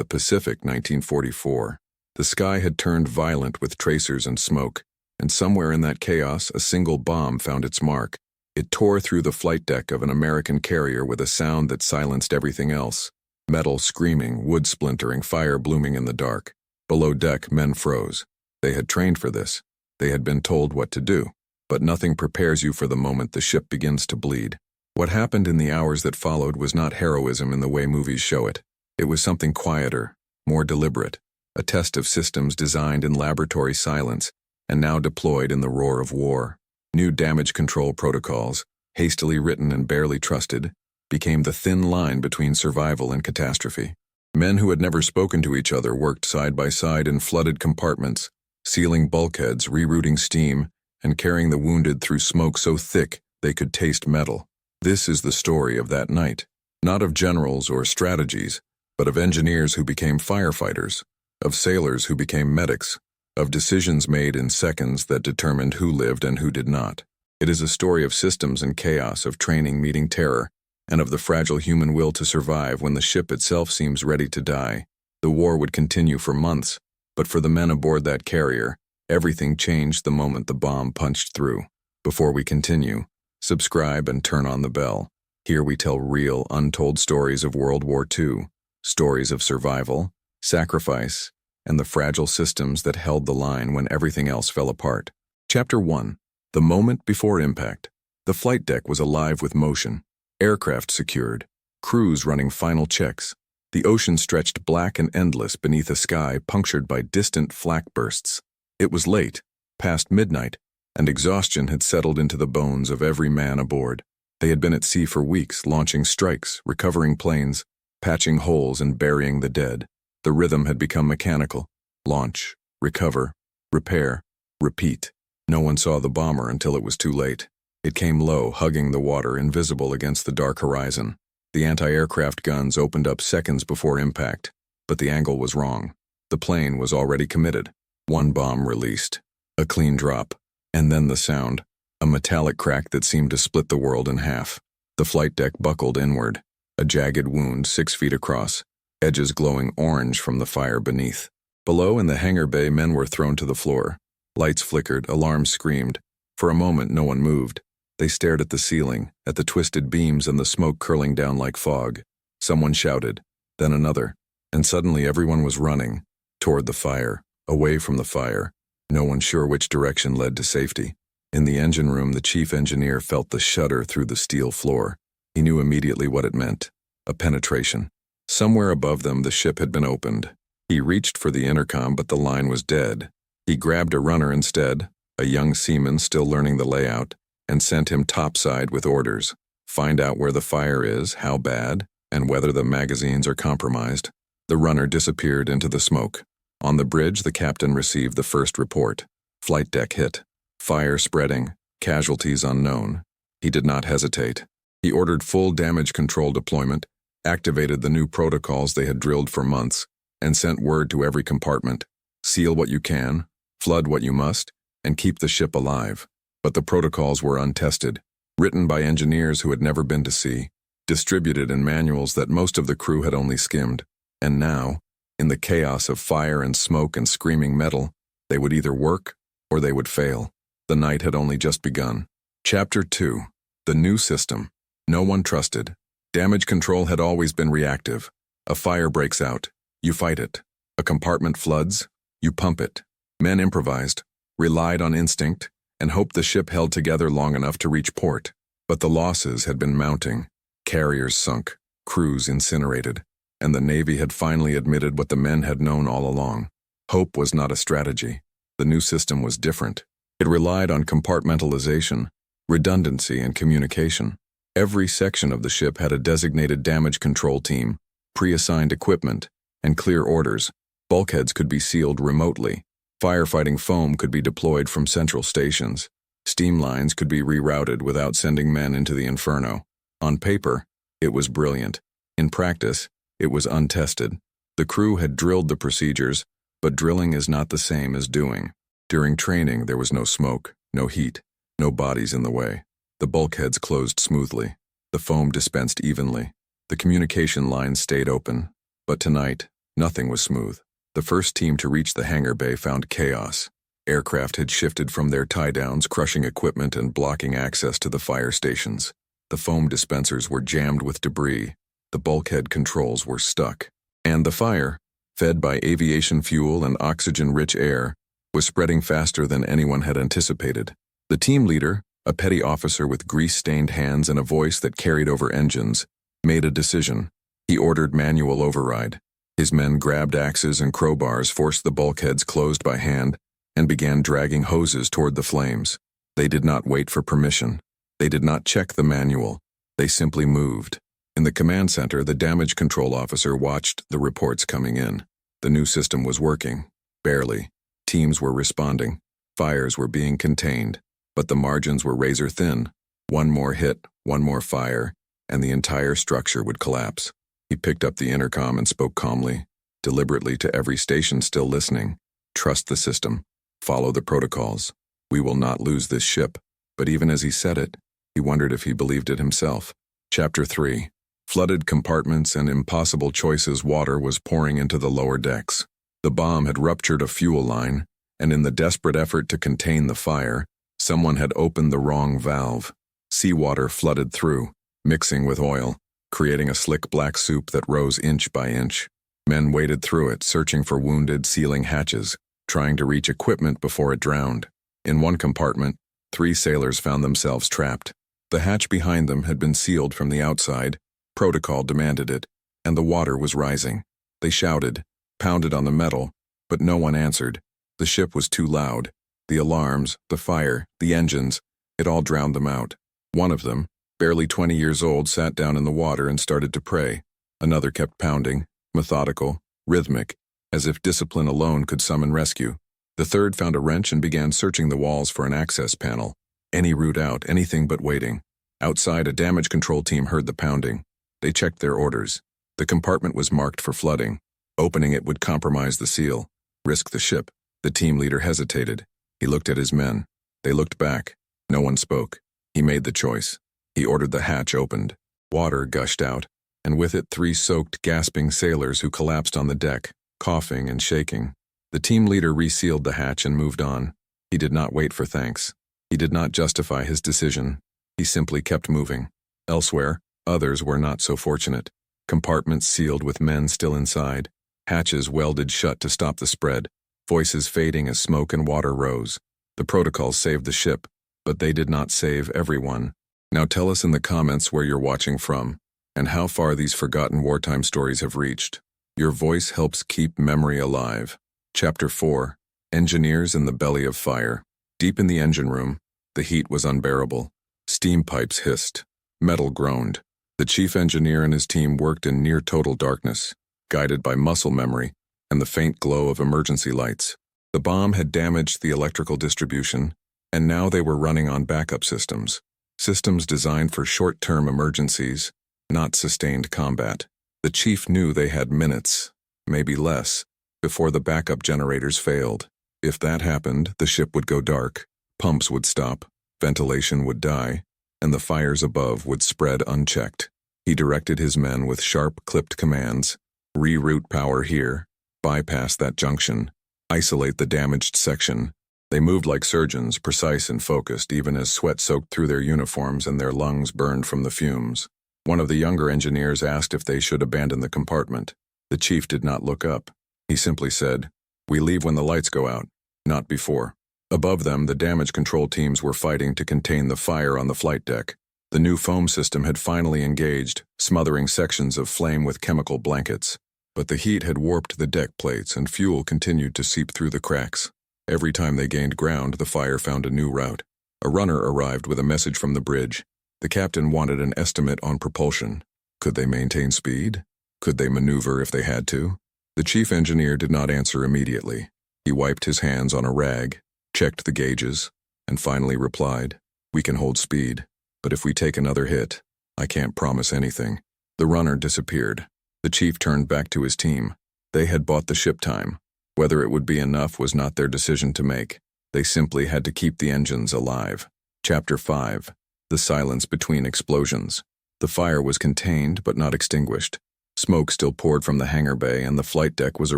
the Pacific, 1944. The sky had turned violent with tracers and smoke, and somewhere in that chaos a single bomb found its mark. It tore through the flight deck of an American carrier with a sound that silenced everything else. Metal screaming, wood splintering, fire blooming in the dark. Below deck, men froze. They had trained for this. They had been told what to do. But nothing prepares you for the moment the ship begins to bleed. What happened in the hours that followed was not heroism in the way movies show it. It was something quieter, more deliberate, a test of systems designed in laboratory silence and now deployed in the roar of war. New damage control protocols, hastily written and barely trusted, became the thin line between survival and catastrophe. Men who had never spoken to each other worked side by side in flooded compartments, sealing bulkheads, rerouting steam, and carrying the wounded through smoke so thick they could taste metal. This is the story of that night, not of generals or strategies, but of engineers who became firefighters, of sailors who became medics, of decisions made in seconds that determined who lived and who did not. It is a story of systems and chaos, of training meeting terror, and of the fragile human will to survive when the ship itself seems ready to die. The war would continue for months, but for the men aboard that carrier, everything changed the moment the bomb punched through. Before we continue, subscribe and turn on the bell. Here we tell real, untold stories of World War II, stories of survival, sacrifice, and the fragile systems that held the line when everything else fell apart. Chapter 1. The moment before impact. The flight deck was alive with motion, aircraft secured, crews running final checks. The ocean stretched black and endless beneath a sky punctured by distant flak bursts. It was late, past midnight, and exhaustion had settled into the bones of every man aboard. They had been at sea for weeks, launching strikes, recovering planes, patching holes and burying the dead. The rhythm had become mechanical. Launch, recover, repair, repeat. No one saw the bomber until it was too late. It came low, hugging the water, invisible against the dark horizon. The anti-aircraft guns opened up seconds before impact, but the angle was wrong. The plane was already committed. One bomb released. A clean drop. And then the sound. A metallic crack that seemed to split the world in half. The flight deck buckled inward. A jagged wound 6 feet across, edges glowing orange from the fire beneath. Below in the hangar bay, men were thrown to the floor. Lights flickered, alarms screamed. For a moment no one moved. They stared at the ceiling, at the twisted beams and the smoke curling down like fog. Someone shouted, then another, and suddenly everyone was running, toward the fire, away from the fire, no one sure which direction led to safety. In the engine room, the chief engineer felt the shudder through the steel floor. He knew immediately what it meant, a penetration. Somewhere above them the ship had been opened. He reached for the intercom, but the line was dead. He grabbed a runner instead, a young seaman still learning the layout, and sent him topside with orders. Find out where the fire is, how bad, and whether the magazines are compromised. The runner disappeared into the smoke. On the bridge, the captain received the first report. Flight deck hit. Fire spreading. Casualties unknown. He did not hesitate. He ordered full damage control deployment, activated the new protocols they had drilled for months, and sent word to every compartment. Seal what you can, flood what you must, and keep the ship alive. But the protocols were untested, written by engineers who had never been to sea, distributed in manuals that most of the crew had only skimmed. And now, in the chaos of fire and smoke and screaming metal, they would either work or they would fail. The night had only just begun. Chapter 2. The new system. No one trusted. Damage control had always been reactive. A fire breaks out. You fight it. A compartment floods. You pump it. Men improvised, relied on instinct, and hoped the ship held together long enough to reach port. But the losses had been mounting. Carriers sunk, crews incinerated, and the Navy had finally admitted what the men had known all along. Hope was not a strategy. The new system was different. It relied on compartmentalization, redundancy, and communication. Every section of the ship had a designated damage control team, pre-assigned equipment, and clear orders. Bulkheads could be sealed remotely. Firefighting foam could be deployed from central stations. Steam lines could be rerouted without sending men into the inferno. On paper, it was brilliant. In practice, it was untested. The crew had drilled the procedures, but drilling is not the same as doing. During training, there was no smoke, no heat, no bodies in the way. The bulkheads closed smoothly. The foam dispensed evenly. The communication lines stayed open. But tonight, Nothing was smooth. The first team to reach the hangar bay found chaos. Aircraft had shifted from their tie-downs, crushing equipment and blocking access to the fire stations. The foam dispensers were jammed with debris. The bulkhead controls were stuck. And the fire, fed by aviation fuel and oxygen-rich air, was spreading faster than anyone had anticipated. The team leader, a petty officer with grease-stained hands and a voice that carried over engines, made a decision. He ordered manual override. His men grabbed axes and crowbars, forced the bulkheads closed by hand, and began dragging hoses toward the flames. They did not wait for permission. They did not check the manual. They simply moved. In the command center, the damage control officer watched the reports coming in. The new system was working. Barely. Teams were responding. Fires were being contained. But the margins were razor thin. One more hit, one more fire, and the entire structure would collapse. He picked up the intercom and spoke calmly, deliberately to every station still listening. Trust the system. Follow the protocols. We will not lose this ship. But even as he said it, he wondered if he believed it himself. Chapter 3. Flooded compartments and impossible choices. Water was pouring into the lower decks. The bomb had ruptured a fuel line, and in the desperate effort to contain the fire, someone had opened the wrong valve. Seawater flooded through, mixing with oil, creating a slick black soup that rose inch by inch. Men waded through it, searching for wounded, sealing hatches, trying to reach equipment before it drowned. In one compartment, 3 sailors found themselves trapped. The hatch behind them had been sealed from the outside. Protocol demanded it, and the water was rising. They shouted, pounded on the metal, but no one answered. The ship was too loud. The alarms, the fire, the engines, it all drowned them out. One of them, barely 20 years old, sat down in the water and started to pray. Another kept pounding, methodical, rhythmic, as if discipline alone could summon rescue. The third found a wrench and began searching the walls for an access panel. Any route out, anything but waiting. Outside, a damage control team heard the pounding. They checked their orders. The compartment was marked for flooding. Opening it would compromise the seal, risk the ship. The team leader hesitated. He looked at his men. They looked back. No one spoke. He made the choice. He ordered the hatch opened. Water gushed out, and with it 3 soaked, gasping sailors who collapsed on the deck, coughing and shaking. The team leader resealed the hatch and moved on. He did not wait for thanks. He did not justify his decision. He simply kept moving. Elsewhere, others were not so fortunate. Compartments sealed with men still inside. Hatches welded shut to stop the spread. Voices fading as smoke and water rose. The protocols saved the ship, but they did not save everyone. Now tell us in the comments where you're watching from, and how far these forgotten wartime stories have reached. Your voice helps keep memory alive. Chapter 4. Engineers in the Belly of Fire. Deep in the engine room, the heat was unbearable. Steam pipes hissed. Metal groaned. The chief engineer and his team worked in near-total darkness, guided by muscle memory and the faint glow of emergency lights. The bomb had damaged the electrical distribution, and now they were running on backup systems. Systems designed for short-term emergencies, not sustained combat. The chief knew they had minutes, maybe less, before the backup generators failed. If that happened, the ship would go dark, pumps would stop, ventilation would die, and the fires above would spread unchecked. He directed his men with sharp, clipped commands. Reroute power here. Bypass that junction. Isolate the damaged section. They moved like surgeons, precise and focused, even as sweat soaked through their uniforms and their lungs burned from the fumes. One of the younger engineers asked if they should abandon the compartment. The chief did not look up. He simply said, "We leave when the lights go out, not before." Above them, the damage control teams were fighting to contain the fire on the flight deck. The new foam system had finally engaged, smothering sections of flame with chemical blankets. But the heat had warped the deck plates and fuel continued to seep through the cracks. Every time they gained ground, the fire found a new route. A runner arrived with a message from the bridge. The captain wanted an estimate on propulsion. Could they maintain speed? Could they maneuver if they had to? The chief engineer did not answer immediately. He wiped his hands on a rag, checked the gauges, and finally replied, "We can hold speed, but if we take another hit, I can't promise anything." The runner disappeared. The chief turned back to his team. They had bought the ship time. Whether it would be enough was not their decision to make. They simply had to keep the engines alive. Chapter 5. The silence between explosions. The fire was contained but not extinguished. Smoke still poured from the hangar bay, and the flight deck was a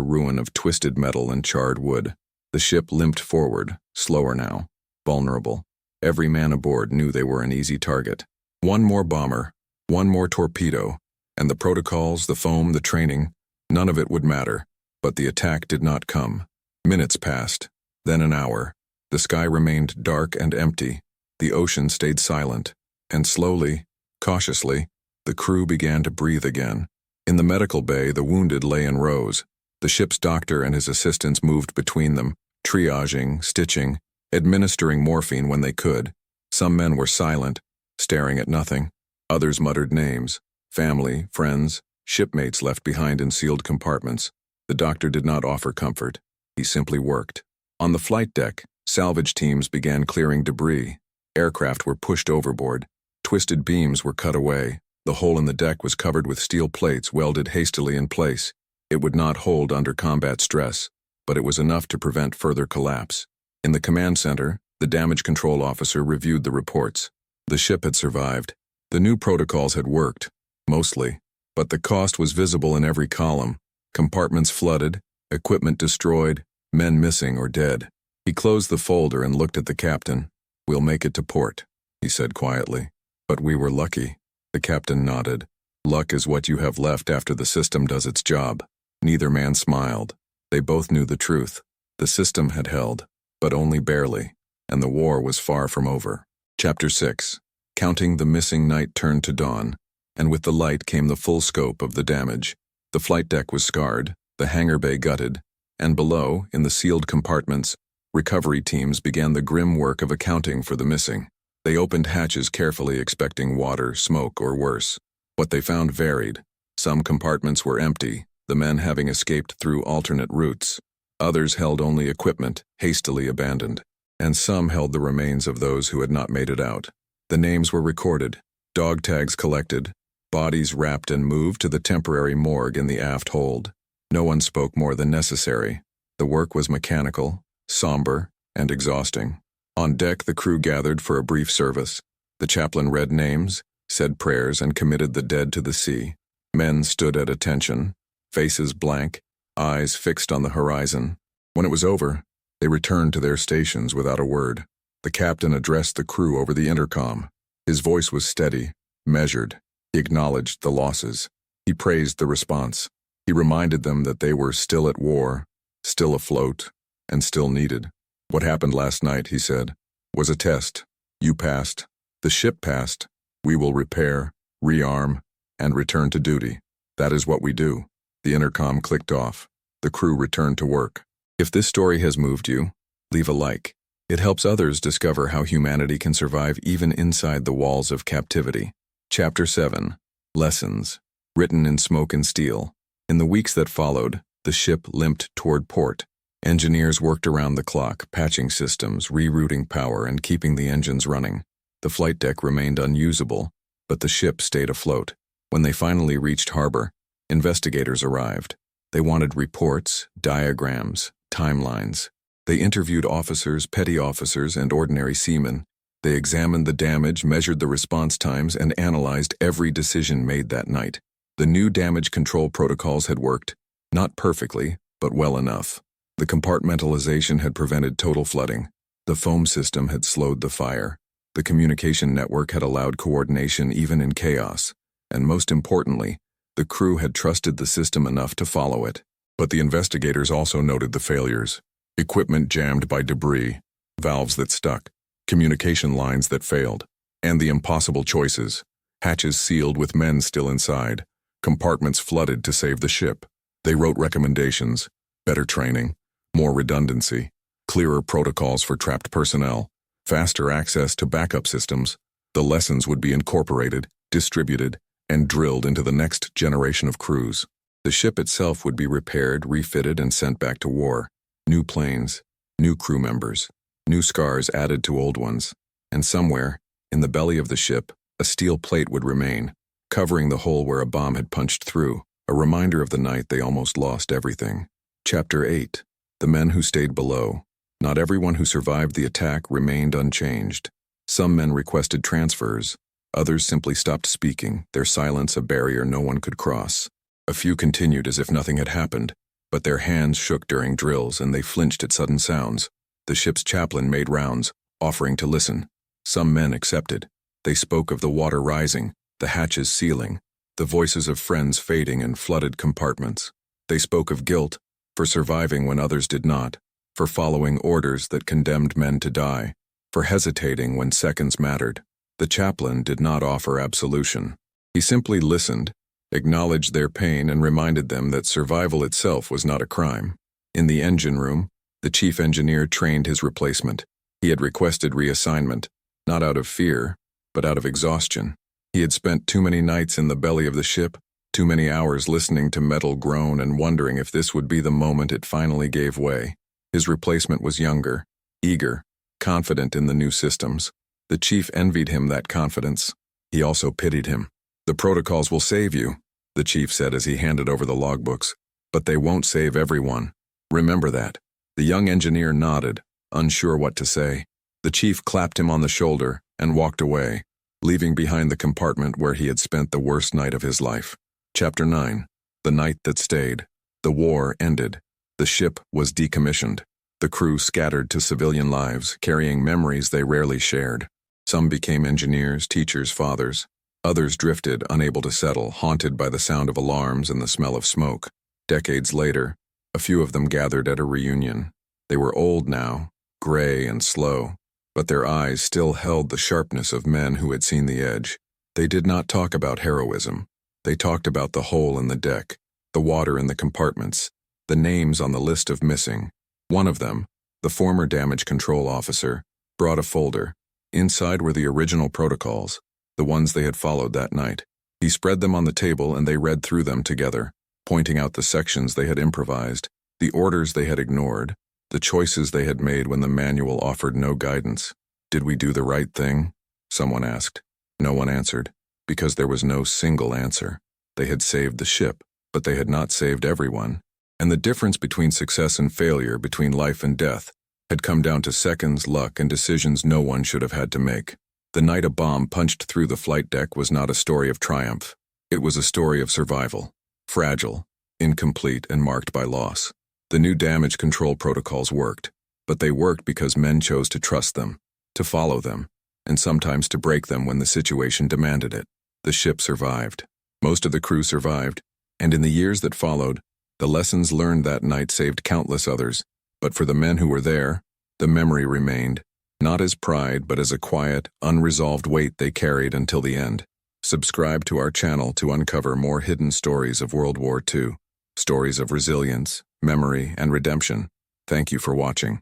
ruin of twisted metal and charred wood. The ship limped forward, slower now, vulnerable. Every man aboard knew they were an easy target. One more bomber, one more torpedo, and the protocols, the foam, the training, none of it would matter. But the attack did not come. Minutes passed, then an hour. The sky remained dark and empty. The ocean stayed silent, and slowly, cautiously, the crew began to breathe again. In the medical bay, the wounded lay in rows. The ship's doctor and his assistants moved between them, triaging, stitching, administering morphine when they could. Some men were silent, staring at nothing. Others muttered names, family, friends, shipmates left behind in sealed compartments. The doctor did not offer comfort. He simply worked. On the flight deck, salvage teams began clearing debris. Aircraft were pushed overboard. Twisted beams were cut away. The hole in the deck was covered with steel plates welded hastily in place. It would not hold under combat stress, but it was enough to prevent further collapse. In the command center, the damage control officer reviewed the reports. The ship had survived. The new protocols had worked, mostly, but the cost was visible in every column. Compartments flooded, equipment destroyed, men missing or dead. He closed the folder and looked at the captain. "We'll make it to port," he said quietly. "But we were lucky." The captain nodded. "Luck is what you have left after the system does its job." Neither man smiled. They both knew the truth. The system had held, but only barely, and the war was far from over. Chapter 6. Counting the missing, night turned to dawn, and with the light came the full scope of the damage. The flight deck was scarred, the hangar bay gutted, and below, in the sealed compartments, recovery teams began the grim work of accounting for the missing. They opened hatches carefully, expecting water, smoke, or worse. What they found varied. Some compartments were empty, the men having escaped through alternate routes. Others held only equipment, hastily abandoned. And some held the remains of those who had not made it out. The names were recorded, dog tags collected, bodies wrapped and moved to the temporary morgue in the aft hold. No one spoke more than necessary. The work was mechanical, somber, and exhausting. On deck, the crew gathered for a brief service. The chaplain read names, said prayers, and committed the dead to the sea. Men stood at attention, faces blank, eyes fixed on the horizon. When it was over, they returned to their stations without a word. The captain addressed the crew over the intercom. His voice was steady, measured. He acknowledged the losses. He praised the response. He reminded them that they were still at war, still afloat, and still needed. "What happened last night," he said, "was a test. You passed. The ship passed. We will repair, rearm, and return to duty. That is what we do." The intercom clicked off. The crew returned to work. If this story has moved you, leave a like. It helps others discover how humanity can survive even inside the walls of captivity. Chapter 7. Lessons. Written in smoke and steel. In the weeks that followed, the ship limped toward port. Engineers worked around the clock, patching systems, rerouting power, and keeping the engines running. The flight deck remained unusable, but the ship stayed afloat. When they finally reached harbor, investigators arrived. They wanted reports, diagrams, timelines. They interviewed officers, petty officers, and ordinary seamen. They examined the damage, measured the response times, and analyzed every decision made that night. The new damage control protocols had worked, not perfectly, but well enough. The compartmentalization had prevented total flooding. The foam system had slowed the fire. The communication network had allowed coordination even in chaos. And most importantly, the crew had trusted the system enough to follow it. But the investigators also noted the failures. Equipment jammed by debris, valves that stuck, communication lines that failed, and the impossible choices. Hatches sealed with men still inside, compartments flooded to save the ship. They wrote recommendations: better training, more redundancy, clearer protocols for trapped personnel, faster access to backup systems. The lessons would be incorporated, distributed, and drilled into the next generation of crews. The ship itself would be repaired, refitted, and sent back to war. New planes, new crew members, new scars added to old ones. And somewhere, in the belly of the ship, a steel plate would remain, covering the hole where a bomb had punched through, a reminder of the night they almost lost everything. Chapter 8. The men who stayed below. Not everyone who survived the attack remained unchanged. Some men requested transfers. Others simply stopped speaking, their silence a barrier no one could cross. A few continued as if nothing had happened, but their hands shook during drills and they flinched at sudden sounds. The ship's chaplain made rounds, offering to listen. Some men accepted. They spoke of the water rising, the hatches sealing, the voices of friends fading in flooded compartments. They spoke of guilt, for surviving when others did not, for following orders that condemned men to die, for hesitating when seconds mattered. The chaplain did not offer absolution. He simply listened, acknowledged their pain, and reminded them that survival itself was not a crime. In the engine room, the chief engineer trained his replacement. He had requested reassignment, not out of fear, but out of exhaustion. He had spent too many nights in the belly of the ship, too many hours listening to metal groan and wondering if this would be the moment it finally gave way. His replacement was younger, eager, confident in the new systems. The chief envied him that confidence. He also pitied him. "The protocols will save you," the chief said as he handed over the logbooks, "but they won't save everyone. Remember that." The young engineer nodded, unsure what to say. The chief clapped him on the shoulder and walked away, leaving behind the compartment where he had spent the worst night of his life. Chapter 9. The Night That Stayed. The war ended. The ship was decommissioned. The crew scattered to civilian lives, carrying memories they rarely shared. Some became engineers, teachers, fathers. Others drifted, unable to settle, haunted by the sound of alarms and the smell of smoke. Decades later, a few of them gathered at a reunion. They were old now, gray and slow, but their eyes still held the sharpness of men who had seen the edge. They did not talk about heroism. They talked about the hole in the deck, the water in the compartments, the names on the list of missing. One of them, the former damage control officer, brought a folder. Inside were the original protocols, the ones they had followed that night. He spread them on the table and they read through them together, pointing out the sections they had improvised, the orders they had ignored, the choices they had made when the manual offered no guidance. "Did we do the right thing?" someone asked. No one answered, because there was no single answer. They had saved the ship, but they had not saved everyone. And the difference between success and failure, between life and death, had come down to seconds, luck, and decisions no one should have had to make. The night a bomb punched through the flight deck was not a story of triumph. It was a story of survival. Fragile, incomplete, and marked by loss. The new damage control protocols worked, but they worked because men chose to trust them, to follow them, and sometimes to break them when the situation demanded it. The ship survived. Most of the crew survived, and in the years that followed, the lessons learned that night saved countless others. But for the men who were there, the memory remained, not as pride, but as a quiet, unresolved weight they carried until the end. Subscribe to our channel to uncover more hidden stories of World War II, stories of resilience, memory, and redemption. Thank you for watching.